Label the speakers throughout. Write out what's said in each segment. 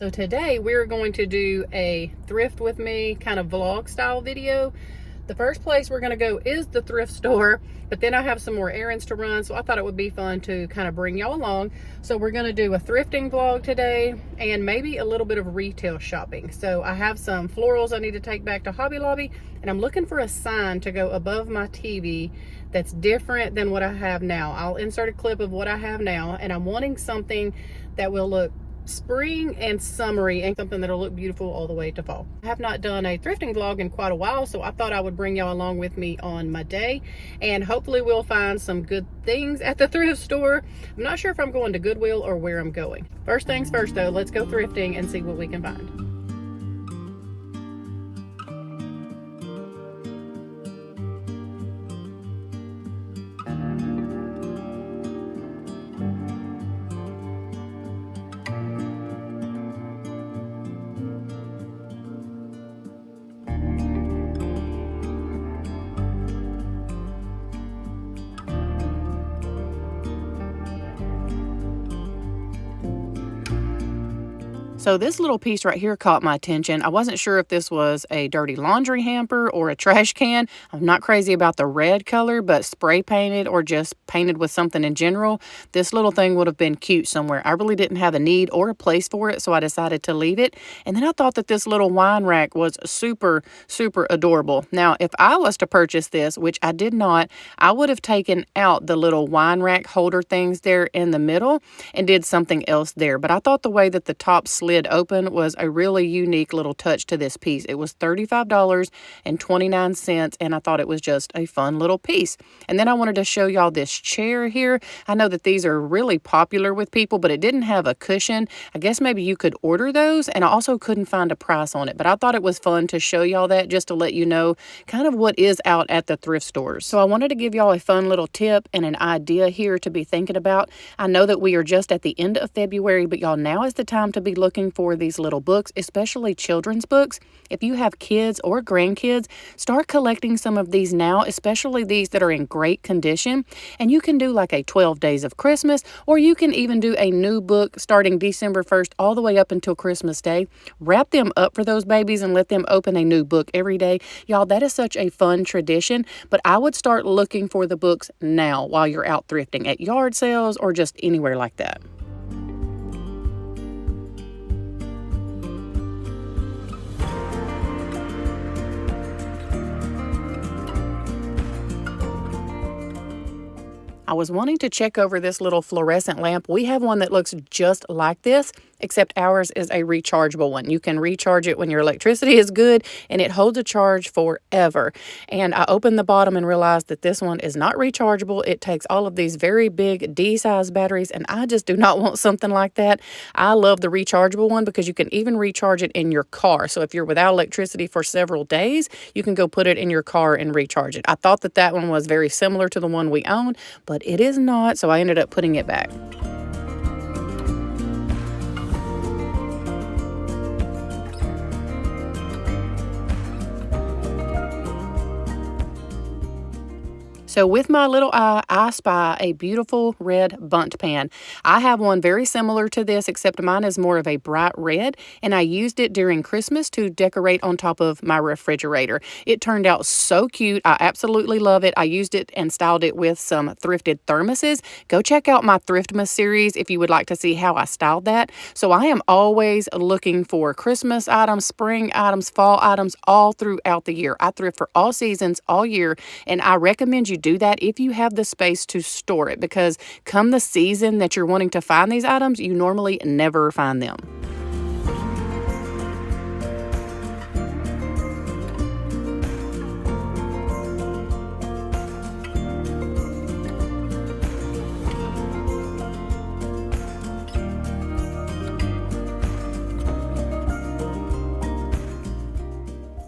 Speaker 1: So today we're going to do a thrift with me kind of vlog style video. The first place we're going to go is the thrift store, but then I have some more errands to run, so I thought it would be fun to kind of bring y'all along. So we're going to do a thrifting vlog today and maybe a little bit of retail shopping. So I have some florals I need to take back to Hobby Lobby, and I'm looking for a sign to go above my TV that's different than what I have now. I'll insert a clip of what I have now, and I'm wanting something that will look spring and summery and something that'll look beautiful all the way to fall. I have not done a thrifting vlog in quite a while, so I thought I would bring y'all along with me on my day, and hopefully we'll find some good things at the thrift store. I'm not sure if I'm going to Goodwill or where I'm going. First things first though, let's go thrifting and see what we can find. So this little piece right here caught my attention. I wasn't sure if this was a dirty laundry hamper or a trash can. I'm not crazy about the red color, but spray painted or just painted with something in general, this little thing would have been cute somewhere. I really didn't have a need or a place for it, so I decided to leave it. And then I thought that this little wine rack was super, super adorable. Now, if I was to purchase this, which I did not, I would have taken out the little wine rack holder things there in the middle and did something else there. But I thought the way that the top slid open was a really unique little touch to this piece. It was $35.29, and I thought it was just a fun little piece. And then I wanted to show y'all this chair here. I know that these are really popular with people, but it didn't have a cushion. I guess maybe you could order those, and I also couldn't find a price on it, but I thought it was fun to show y'all that, just to let you know kind of what is out at the thrift stores. So I wanted to give y'all a fun little tip and an idea here to be thinking about. I know that we are just at the end of February, but y'all, now is the time to be looking for these little books, especially children's books. If you have kids or grandkids, start collecting some of these now, especially these that are in great condition. And you can do like a 12 Days of Christmas, or you can even do a new book starting December 1st all the way up until Christmas Day. Wrap them up for those babies and let them open a new book every day. Y'all, that is such a fun tradition, but I would start looking for the books now while you're out thrifting at yard sales or just anywhere like that. I was wanting to check over this little fluorescent lamp. We have one that looks just like this, except ours is a rechargeable one. You can recharge it when your electricity is good, and it holds a charge forever. And I opened the bottom and realized that this one is not rechargeable. It takes all of these very big D-size batteries, and I just do not want something like that. I love the rechargeable one because you can even recharge it in your car. So if you're without electricity for several days, you can go put it in your car and recharge it. I thought that that one was very similar to the one we own, but it is not, so I ended up putting it back. So with my little eye, I spy a beautiful red bundt pan. I have one very similar to this, except mine is more of a bright red, and I used it during Christmas to decorate on top of my refrigerator. It turned out so cute. I absolutely love it. I used it and styled it with some thrifted thermoses. Go check out my Thriftmas series if you would like to see how I styled that. So I am always looking for Christmas items, spring items, fall items all throughout the year. I thrift for all seasons, all year, and I recommend you do that if you have the space to store it, because come the season that you're wanting to find these items, you normally never find them.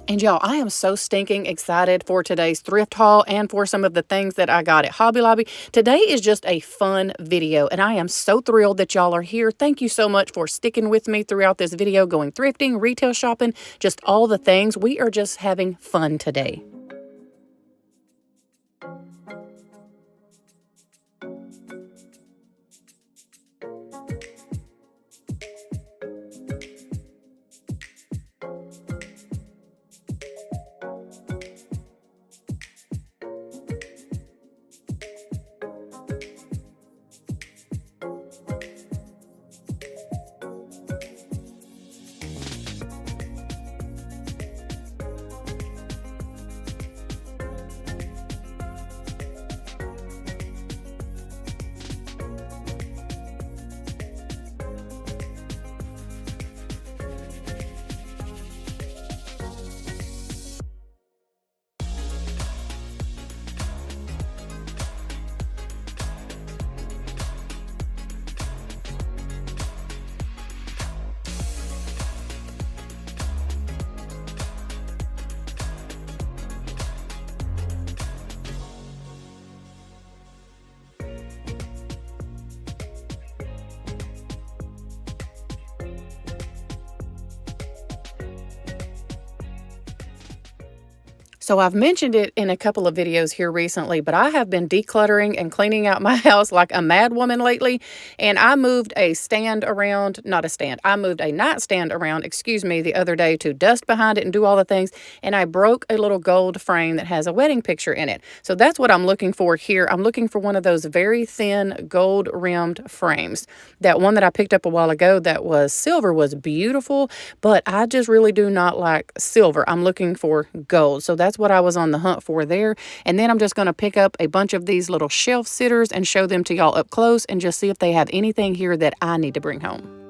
Speaker 1: And y'all, I am so stinking excited for today's thrift haul and for some of the things that I got at Hobby Lobby. Today is just a fun video, and I am so thrilled that y'all are here. Thank you so much for sticking with me throughout this video, going thrifting, retail shopping, just all the things. We are just having fun today. So I've mentioned it in a couple of videos here recently, but I have been decluttering and cleaning out my house like a mad woman lately. And I moved a stand around, not a stand, I moved a nightstand around, excuse me, the other day to dust behind it and do all the things. And I broke a little gold frame that has a wedding picture in it. So that's what I'm looking for here. I'm looking for one of those very thin gold rimmed frames. That one that I picked up a while ago that was silver was beautiful, but I just really do not like silver. I'm looking for gold. So that's what I was on the hunt for there. And then I'm just going to pick up a bunch of these little shelf sitters and show them to y'all up close and just see if they have anything here that I need to bring home.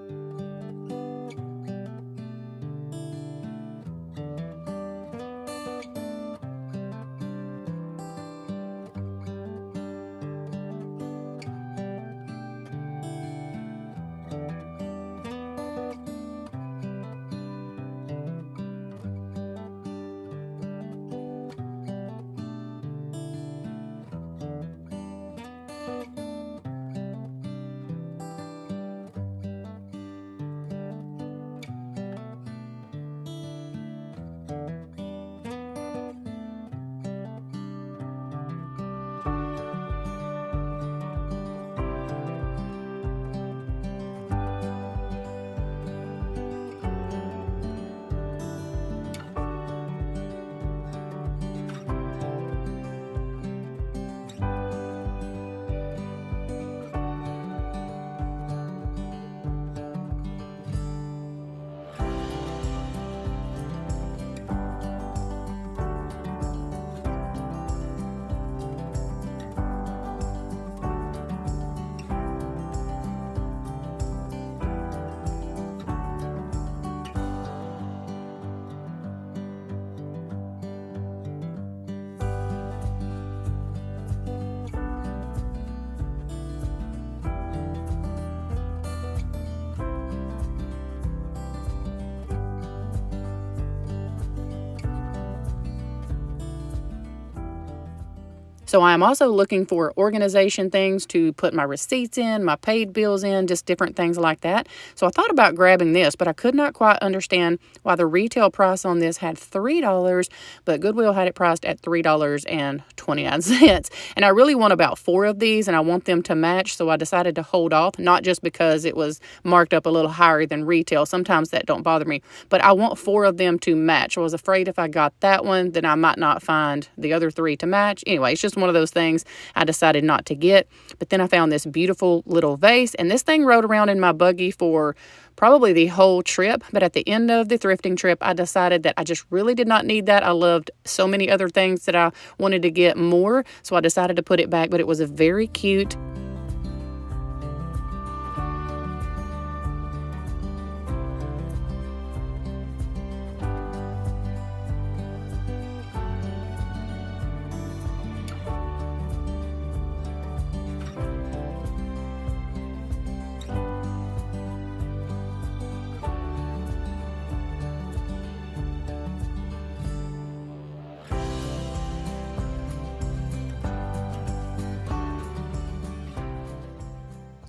Speaker 1: So I am also looking for organization things to put my receipts in, my paid bills in, just different things like that. So I thought about grabbing this, but I could not quite understand why the retail price on this had $3, but Goodwill had it priced at $3.29. And I really want about 4 of these, and I want them to match, so I decided to hold off, not just because it was marked up a little higher than retail. Sometimes that don't bother me, but I want 4 of them to match. I was afraid if I got that one, then I might not find the other 3 to match. Anyway, it's just one of those things I decided not to get. But then I found this beautiful little vase, and this thing rode around in my buggy for probably the whole trip. But at the end of the thrifting trip, I decided that I just really did not need that. I loved so many other things that I wanted to get more, so I decided to put it back. But it was a very cute.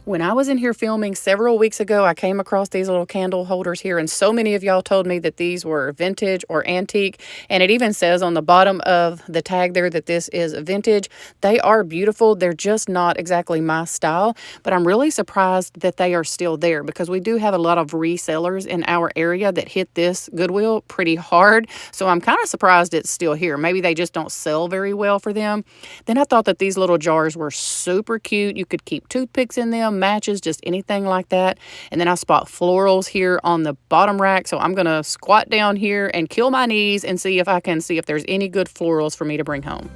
Speaker 1: When I was in here filming several weeks ago, I came across these little candle holders here, and so many of y'all told me that these were vintage or antique, and it even says on the bottom of the tag there that this is vintage. They are beautiful. They're just not exactly my style, but I'm really surprised that they are still there because we do have a lot of resellers in our area that hit this Goodwill pretty hard, so I'm kind of surprised it's still here. Maybe they just don't sell very well for them. Then I thought that these little jars were super cute. You could keep toothpicks in them, matches, just anything like that. And then I spot florals here on the bottom rack, so I'm gonna squat down here and kill my knees and see if I can see if there's any good florals for me to bring home.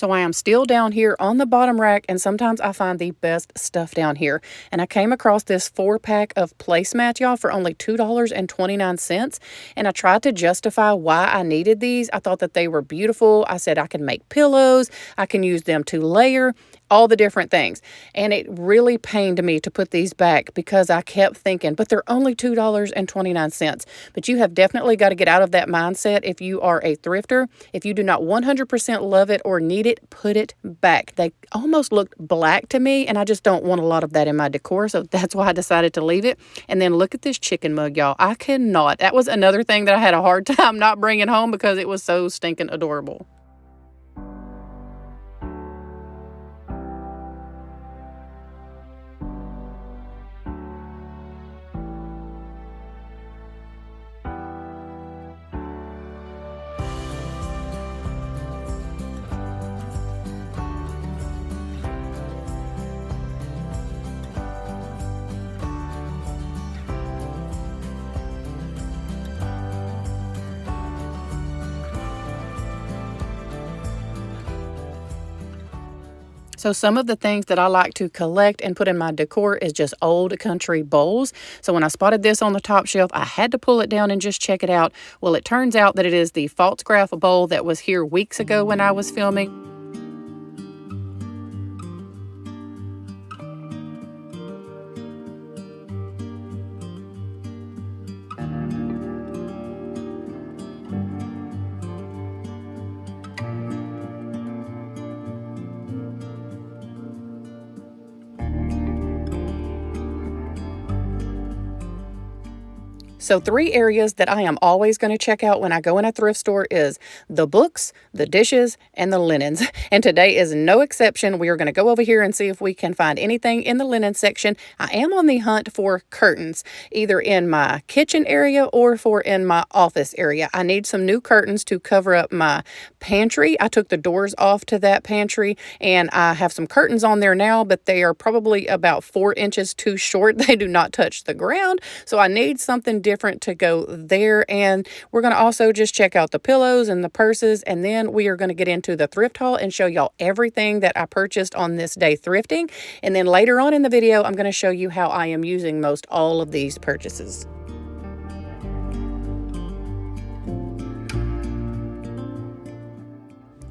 Speaker 1: So I am still down here on the bottom rack, and sometimes I find the best stuff down here. And I came across this 4-pack of placemats, y'all, for only $2.29. And I tried to justify why I needed these. I thought that they were beautiful. I said I can make pillows. I can use them to layer, all the different things. And it really pained me to put these back because I kept thinking, but they're only $2.29. But you have definitely got to get out of that mindset if you are a thrifter. If you do not 100% love it or need it, put it back. They almost looked black to me, and I just don't want a lot of that in my decor, so that's why I decided to leave it. And then look at this chicken mug, y'all. I cannot. That was another thing that I had a hard time not bringing home because it was so stinking adorable. So some of the things that I like to collect and put in my decor is just old country bowls. So when I spotted this on the top shelf, I had to pull it down and just check it out. Well, it turns out that it is the Faltzgraf bowl that was here weeks ago when I was filming. So 3 areas that I am always going to check out when I go in a thrift store is the books, the dishes, and the linens. And today is no exception. We are going to go over here and see if we can find anything in the linen section. I am on the hunt for curtains, either in my kitchen area or for in my office area. I need some new curtains to cover up my pantry. I took the doors off to that pantry, and I have some curtains on there now, but they are probably about 4 inches too short. They do not touch the ground, so I need something different to go there. And we're going to also just check out the pillows and the purses, and then we are going to get into the thrift haul and show y'all everything that I purchased on this day thrifting. And then later on in the video, I'm going to show you how I am using most all of these purchases.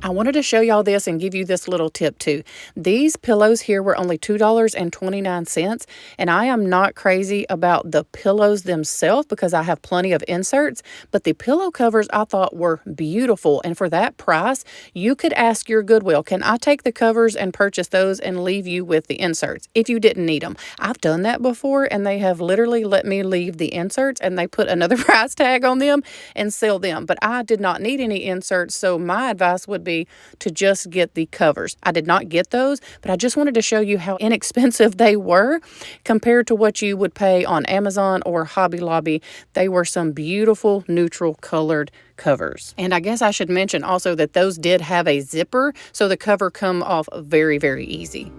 Speaker 1: I wanted to show y'all this and give you this little tip too. These pillows here were only $2.29, and I am not crazy about the pillows themselves because I have plenty of inserts, but the pillow covers I thought were beautiful. And for that price, you could ask your Goodwill, can I take the covers and purchase those and leave you with the inserts if you didn't need them? I've done that before, and they have literally let me leave the inserts, and they put another price tag on them and sell them. But I did not need any inserts, so my advice would be to just get the covers. I did not get those, but I just wanted to show you how inexpensive they were compared to what you would pay on Amazon or Hobby Lobby. They were some beautiful neutral colored covers. And I guess I should mention also that those did have a zipper, so the cover come off very, very easy.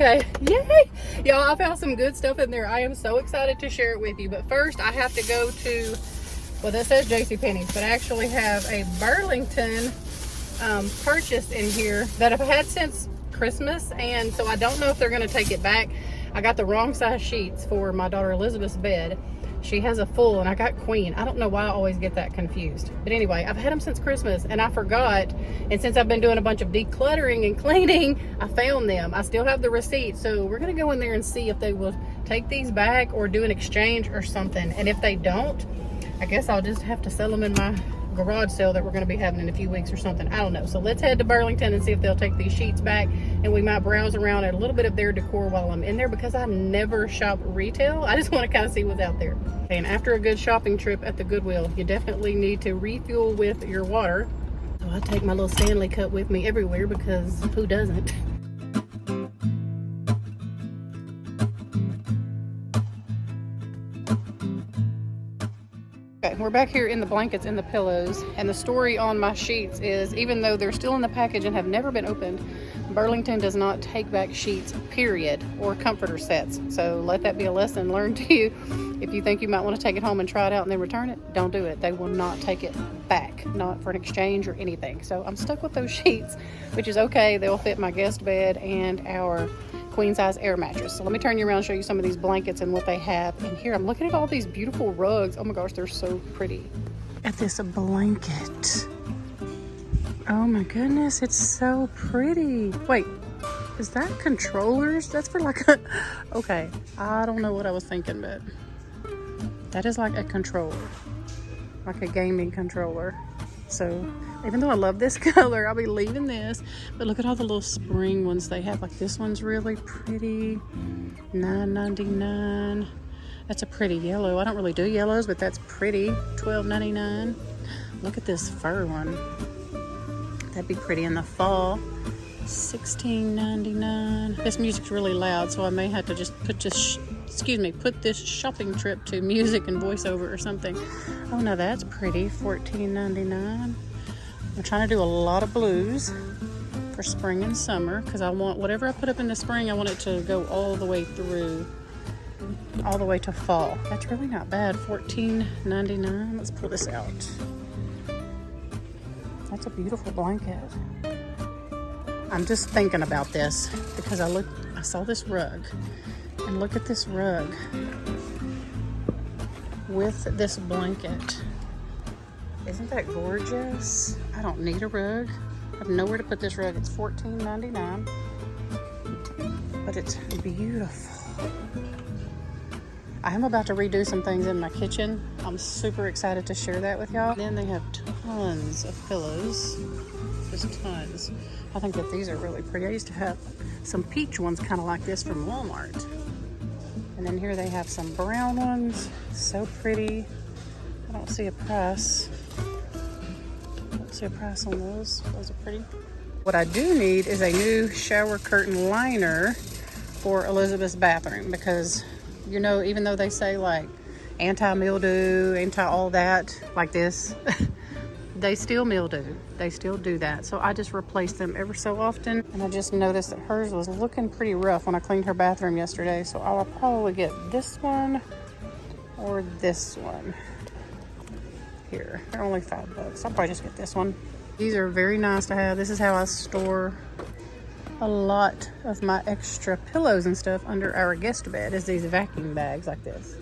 Speaker 1: Okay, yay! Y'all, I found some good stuff in there. I am so excited to share it with you. But first, I have to go to, well, that says JCPenney's, but I actually have a Burlington purchase in here that I've had since Christmas, and so I don't know if they're going to take it back. I got the wrong size sheets for my daughter Elizabeth's bed. She has a full and I got queen. I don't know why I always get that confused. But anyway, I've had them since Christmas and I forgot. And since I've been doing a bunch of decluttering and cleaning, I found them. I still have the receipt. So we're going to go in there and see if they will take these back or do an exchange or something. And if they don't, I guess I'll just have to sell them in my garage sale that we're going to be having in a few weeks or something. I don't know. So let's head to Burlington and see if they'll take these sheets back, and we might browse around at a little bit of their decor while I'm in there, because I never shop retail. I just want to kind of see what's out there. And after a good shopping trip at the Goodwill, you definitely need to refuel with your water. So I take my little Stanley cup with me everywhere, because who doesn't? Okay, we're back here in the blankets and the pillows, and the story on my sheets is, even though they're still in the package and have never been opened, Burlington does not take back sheets, period, or comforter sets. So let that be a lesson learned to you. If you think you might want to take it home and try it out and then return it, don't do it. They will not take it back, not for an exchange or anything. So I'm stuck with those sheets, which is okay. They'll fit my guest bed and our queen size air mattress. So let me turn you around and show you some of these blankets and what they have. And here I'm looking at all these beautiful rugs. Oh my gosh, they're so pretty. At this blanket. Oh my goodness, it's so pretty. Wait, is that controllers? That's for like a, okay, I don't know what I was thinking, but that is like a controller, like a gaming controller. So even though I love this color, I'll be leaving this. But look at all the little spring ones they have. Like this one's really pretty, $9.99. That's a pretty yellow. I don't really do yellows, but that's pretty, $12.99. Look at this fur one. That'd be pretty in the fall, $16.99. This music's really loud, so I may have to just put this, put this shopping trip to music and voiceover or something. Oh, now that's pretty, $14.99. I'm trying to do a lot of blues for spring and summer, because I want whatever I put up in the spring, I want it to go all the way through, all the way to fall. That's really not bad, $14.99. Let's pull this out. That's a beautiful blanket. I'm just thinking about this because I saw this rug, and look at this rug with this blanket. Isn't that gorgeous? I don't need a rug. I have nowhere to put this rug. It's $14.99, but it's beautiful. I am about to redo some things in my kitchen. I'm super excited to share that with y'all. Then they have tons of pillows, just tons. I think that these are really pretty. I used to have some peach ones kind of like this from Walmart. And then here they have some brown ones, so pretty. I don't see a price. I don't see a price on those. Those are pretty. What I do need is a new shower curtain liner for Elizabeth's bathroom, because you know, even though they say like anti-mildew, anti-all that, like this, they still mildew. They still do that. So I just replace them ever so often. And I just noticed that hers was looking pretty rough when I cleaned her bathroom yesterday. So I'll probably get this one or this one. Here, they're only $5. I'll probably just get this one. These are very nice to have. This is how I store a lot of my extra pillows and stuff under our guest bed, is these vacuum bags like this.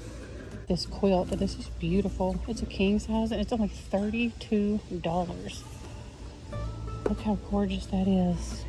Speaker 1: This quilt, this is beautiful. It's a king size and it's only $32. Look how gorgeous that is.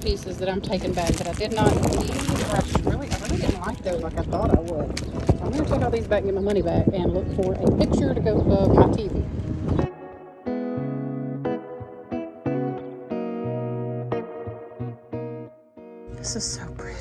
Speaker 1: pieces that I'm taking back that I did not need, or I really didn't like those like I thought I would. So I'm going to take all these back and get my money back and look for a picture to go above my TV. This is so pretty.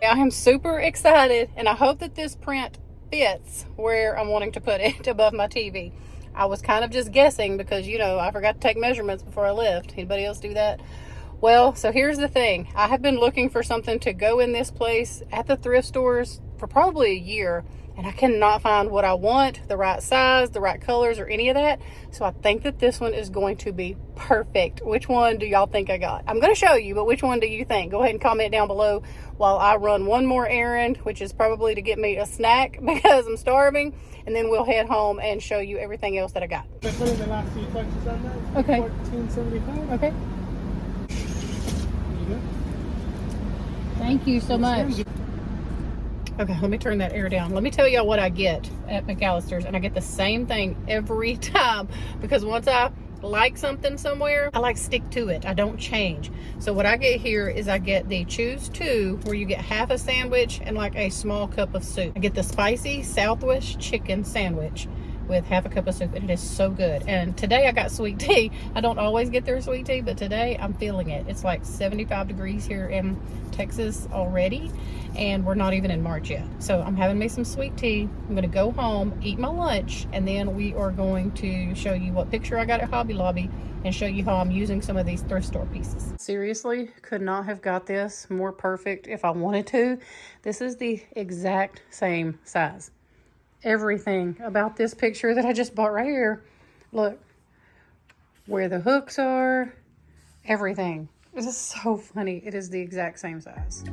Speaker 1: I am super excited, and I hope that this print fits where I'm wanting to put it above my TV. I was kind of just guessing because, you know, I forgot to take measurements before I left. Anybody else do that? Well, so here's the thing. I have been looking for something to go in this place at the thrift stores for probably a year, and I cannot find what I want, the right size, the right colors, or any of that. So I think that this one is going to be perfect. Which one do y'all think I got? I'm going to show you, but which one do you think? Go ahead and comment down below while I run one more errand, which is probably to get me a snack because I'm starving, and then we'll head home and show you everything else that I got.
Speaker 2: I put in the last few touches on that.
Speaker 1: Okay.
Speaker 2: $14.75.
Speaker 1: Okay. Thank you so much. Okay, let me turn that air down. Let me tell y'all what I get at McAllister's, and I get the same thing every time because once I like something somewhere, I like stick to it. I don't change. So what I get here is I get the choose two, where you get half a sandwich and like a small cup of soup. I get the spicy Southwest chicken sandwich, with half a cup of soup, and it is so good. And today I got sweet tea. I don't always get their sweet tea, but today I'm feeling it. It's like 75 degrees here in Texas already, and we're not even in March yet. So I'm having me some sweet tea. I'm gonna go home, eat my lunch, and then we are going to show you what picture I got at Hobby Lobby and show you how I'm using some of these thrift store pieces. Seriously, could not have got this more perfect if I wanted to. This is the exact same size. Everything about this picture that I just bought right here, look, where the hooks are, everything. This is so funny. It is the exact same size.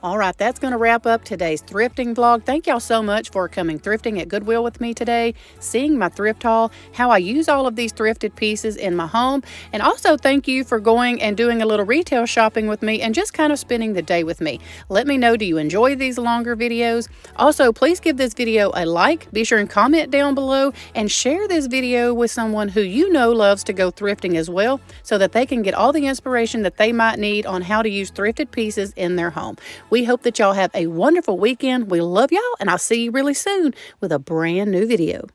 Speaker 1: All right, that's going to wrap up today's thrifting vlog. Thank y'all so much for coming thrifting at Goodwill with me today, seeing my thrift haul, how I use all of these thrifted pieces in my home, and also thank you for going and doing a little retail shopping with me and just kind of spending the day with me. Let me know, do you enjoy these longer videos? Also, please give this video a like, be sure and comment down below, and share this video with someone who you know loves to go thrifting as well, so that they can get all the inspiration that they might need on how to use thrifted pieces in their home. We hope that y'all have a wonderful weekend. We love y'all, and I'll see you really soon with a brand new video.